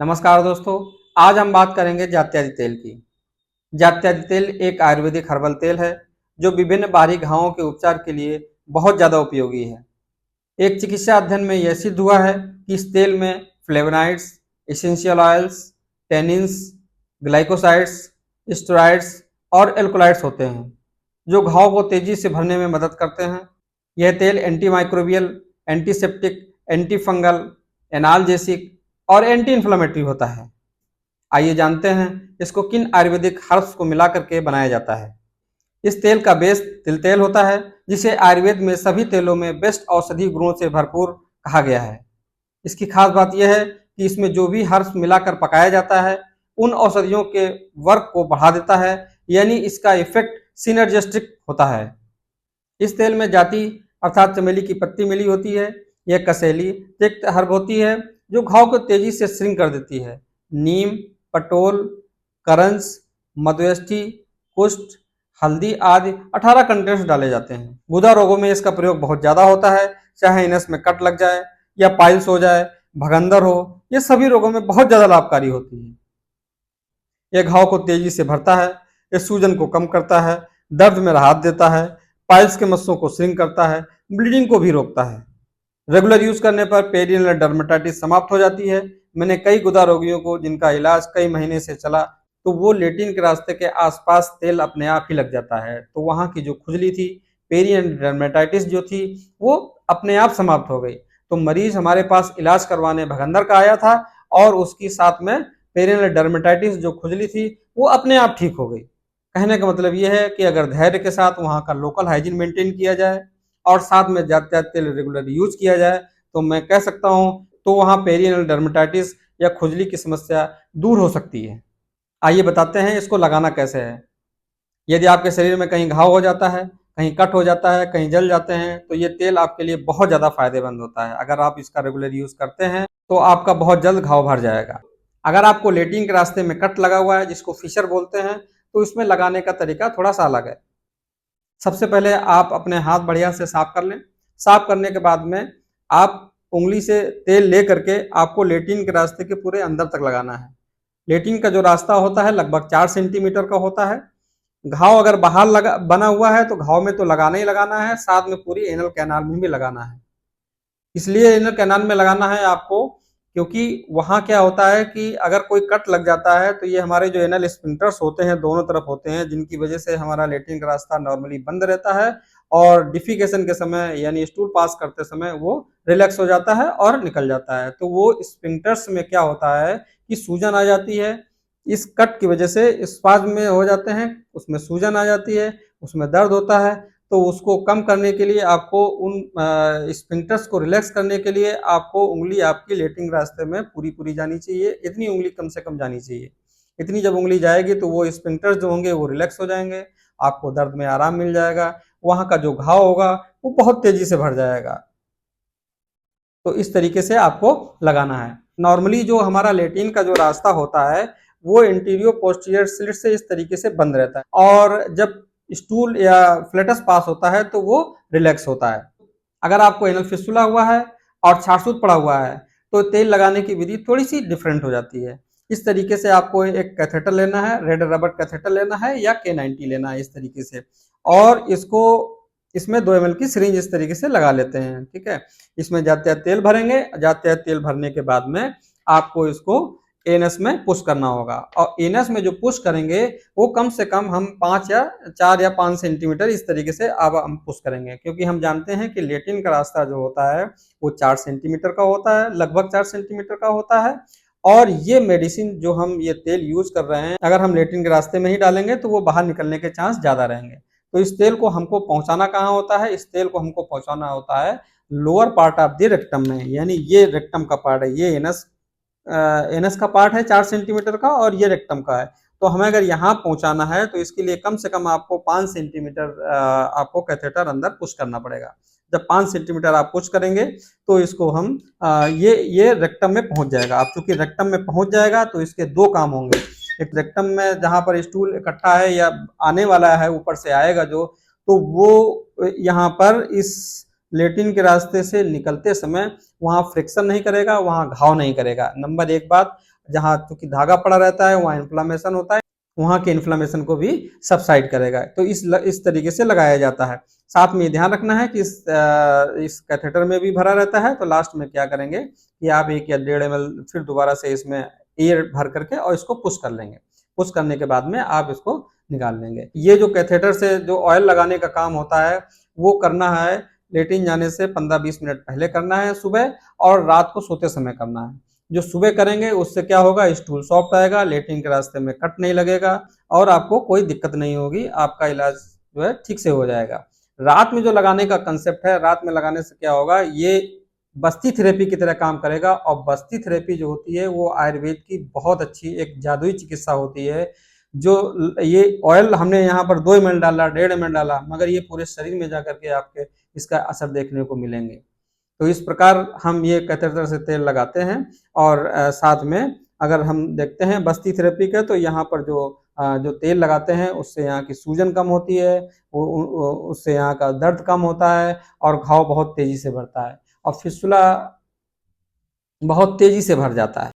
नमस्कार दोस्तों। आज हम बात करेंगे जात्यादि तेल की। जात्यादि तेल एक आयुर्वेदिक हर्बल तेल है जो विभिन्न बाहरी घावों के उपचार के लिए बहुत ज़्यादा उपयोगी है। एक चिकित्सा अध्ययन में यह सिद्ध हुआ है कि इस तेल में flavonoids, essential oils, tannins, glycosides, steroids और एल्कोलाइड्स होते हैं जो घाव को तेजी से भरने में मदद करते हैं। यह तेल एंटीमाइक्रोबियल, एंटीसेप्टिक, एंटीफंगल, एनाल्जेसिक और एंटी इन्फ्लेमेटरी होता है। आइए जानते हैं इसको किन आयुर्वेदिक हर्ब्स को मिलाकर के बनाया जाता है। इस तेल का बेस तिल तेल होता है जिसे आयुर्वेद में सभी तेलों में बेस्ट औषधि गुणों से भरपूर कहा गया है। इसकी खास बात यह है कि इसमें जो भी हर्ब्स मिलाकर पकाया जाता है उन औषधियों के वर्क को बढ़ा देता है, यानी इसका इफेक्ट सिनर्जिस्टिक होता है। इस तेल में जाति अर्थात चमेली की पत्ती मिली होती है। यह कसेली तिक्त हर्ब होती है जो घाव को तेजी से श्रिंक कर देती है। नीम, पटोल, करंस, मधुएष्टि, कुष्ठ, हल्दी आदि 18 कंटेंट्स डाले जाते हैं। गुदा रोगों में इसका प्रयोग बहुत ज्यादा होता है, चाहे इनस में कट लग जाए या पाइल्स हो जाए, भगंदर हो, ये सभी रोगों में बहुत ज्यादा लाभकारी होती है। यह घाव को तेजी से भरता है, यह सूजन को कम करता है, दर्द में राहत देता है, पाइल्स के मस्सों को श्रिंक करता है, ब्लीडिंग को भी रोकता है। रेगुलर यूज करने पर पेरिनियल डर्मेटाइटिस समाप्त हो जाती है। मैंने कई गुदा रोगियों को जिनका इलाज कई महीने से चला तो वो लेटिन के रास्ते के आसपास तेल अपने आप ही लग जाता है, तो वहां की जो खुजली थी, पेरिनियल डर्मेटाइटिस जो थी, वो अपने आप समाप्त हो गई। तो मरीज हमारे पास इलाज करवाने भगंदर का आया था और उसकी साथ में पेरिनियल डर्मेटाइटिस जो खुजली थी वो अपने आप ठीक हो गई। कहने का मतलब ये है कि अगर धैर्य के साथ वहाँ का लोकल हाइजीन मेंटेन किया जाए और साथ में जात्यादि तेल रेगुलर यूज किया जाए तो मैं कह सकता हूँ तो वहाँ पेरिनियल डर्मेटाइटिस या खुजली की समस्या दूर हो सकती है। आइए बताते हैं इसको लगाना कैसे है। यदि आपके शरीर में कहीं घाव हो जाता है, कहीं कट हो जाता है, कहीं जल जाते हैं तो ये तेल आपके लिए बहुत ज़्यादा फायदेमंद होता है। अगर आप इसका रेगुलर यूज करते हैं तो आपका बहुत जल्द घाव भर जाएगा। अगर आपको लेटिन के रास्ते में कट लगा हुआ है जिसको फिशर बोलते हैं तो इसमें लगाने का तरीका थोड़ा सा अलग है। सबसे पहले आप अपने हाथ बढ़िया से साफ कर लें। साफ करने के बाद में आप उंगली से तेल ले करके आपको लेटिन के रास्ते के पूरे अंदर तक लगाना है। लेटिन का जो रास्ता होता है लगभग 4 सेंटीमीटर का होता है। घाव अगर बाहर लगा बना हुआ है तो घाव में तो लगाना ही लगाना है, साथ में पूरी एनल कैनाल में भी लगाना है। इसलिए एनल कैनाल में लगाना है आपको क्योंकि वहाँ क्या होता है कि अगर कोई कट लग जाता है तो ये हमारे जो एनल स्फिंक्टर्स होते हैं दोनों तरफ होते हैं, जिनकी वजह से हमारा लेट्रिन का रास्ता नॉर्मली बंद रहता है और डिफिकेशन के समय यानी स्टूल पास करते समय वो रिलैक्स हो जाता है और निकल जाता है। तो वो स्फिंक्टर्स में क्या होता है कि सूजन आ जाती है, इस कट की वजह से स्पाज्म में हो जाते हैं, उसमें सूजन आ जाती है, उसमें दर्द होता है। तो उसको कम करने के लिए आपको उन स्फिंक्टर्स को रिलैक्स करने के लिए आपको उंगली आपकी लेटिंग रास्ते में पूरी पूरी जानी चाहिए। इतनी उंगली कम से कम जानी चाहिए। इतनी जब उंगली जाएगी तो वो स्फिंक्टर्स जो होंगे वो रिलैक्स हो जाएंगे, आपको दर्द में आराम मिल जाएगा, वहाँ का जो घाव होगा वो बहुत तेजी से भर जाएगा। तो इस तरीके से आपको लगाना है। नॉर्मली जो हमारा लेटिन का जो रास्ता होता है वो इंटीरियर पोस्टीरियर स्लिट से इस तरीके से बंद रहता है और जब स्टूल या फ्लेटस पास होता है तो वो रिलैक्स होता है। अगर आपको एनल फिस्टुला हुआ है और छाछूत पड़ा हुआ है तो तेल लगाने की विधि थोड़ी सी डिफरेंट हो जाती है। इस तरीके से आपको एक कैथेटर लेना है, रेड रबर कैथेटर लेना है या K90 लेना है इस तरीके से, और इसको इसमें 2 ml की सिरिंज इस तरीके से लगा लेते हैं। ठीक है, इसमें जात्यादि तेल भरेंगे। जात्यादि तेल भरने के बाद में आपको इसको एनस में पुश करना होगा और एनस में जो पुश करेंगे वो कम से कम हम 4 या 5 सेंटीमीटर इस तरीके से अब हम पुश करेंगे, क्योंकि हम जानते हैं कि लेटिन का रास्ता जो होता है वो 4 सेंटीमीटर का होता है, लगभग 4 सेंटीमीटर का होता है। और ये मेडिसिन जो हम ये तेल यूज कर रहे हैं अगर हम लेटिन के रास्ते में ही डालेंगे तो वो बाहर निकलने के चांस ज्यादा रहेंगे। तो इस तेल को हमको पहुंचाना कहाँ होता है? इस तेल को हमको पहुंचाना होता है lower part of the rectum में, यानी ये रेक्टम का पार्ट है, ये एनस का पार्ट है 4 सेंटीमीटर का और ये रेक्टम का है। तो हमें अगर यहाँ पहुंचाना है तो इसके लिए कम से कम आपको 5 सेंटीमीटर आपको कैथेटर अंदर पुश करना पड़ेगा। जब 5 सेंटीमीटर आप पुश करेंगे तो इसको हम ये रेक्टम में पहुंच जाएगा। अब चूंकि रेक्टम में पहुंच जाएगा तो इसके 2 काम होंगे। एक रेक्टम में जहां पर स्टूल इकट्ठा है या आने वाला है, ऊपर से आएगा जो, तो वो यहाँ पर इस लेटिन के रास्ते से निकलते समय वहां फ्रिक्शन नहीं करेगा, वहां घाव नहीं करेगा। नंबर 1 बात। जहाँ चूंकि धागा पड़ा रहता है वहाँ इन्फ्लामेशन होता है, वहाँ के इन्फ्लामेशन को भी सबसाइड करेगा। तो इस तरीके से लगाया जाता है। साथ में ये ध्यान रखना है कि इस कैथेटर में भी भरा रहता है, तो लास्ट में क्या करेंगे कि आप 1 या 1.5 ml फिर दोबारा से इसमें एयर भर करके और इसको पुश कर लेंगे। पुश करने के बाद में आप इसको निकाल लेंगे। ये जो कैथेटर से जो ऑयल लगाने का काम होता है वो करना है लेटिन जाने से 15-20 मिनट पहले करना है सुबह, और रात को सोते समय करना है। जो सुबह करेंगे उससे क्या होगा, स्टूल सॉफ्ट आएगा, लेटिन के रास्ते में कट नहीं लगेगा और आपको कोई दिक्कत नहीं होगी, आपका इलाज जो है ठीक से हो जाएगा। रात में जो लगाने का कंसेप्ट है, रात में लगाने से क्या होगा, ये बस्ती थेरेपी की तरह काम करेगा। और बस्ती थेरेपी जो होती है वो आयुर्वेद की बहुत अच्छी एक जादुई चिकित्सा होती है। जो ये ऑयल हमने यहाँ पर 2 ml डाला, 1.5 ml डाला, मगर ये पूरे शरीर में जाकर के आपके इसका असर देखने को मिलेंगे। तो इस प्रकार हम ये कैथेटर से तेल लगाते हैं। और साथ में अगर हम देखते हैं बस्ती थेरेपी का, तो यहाँ पर जो तेल लगाते हैं उससे यहाँ की सूजन कम होती है, उससे यहाँ का दर्द कम होता है और घाव बहुत तेजी से भरता है और फिस्टुला बहुत तेजी से भर जाता है।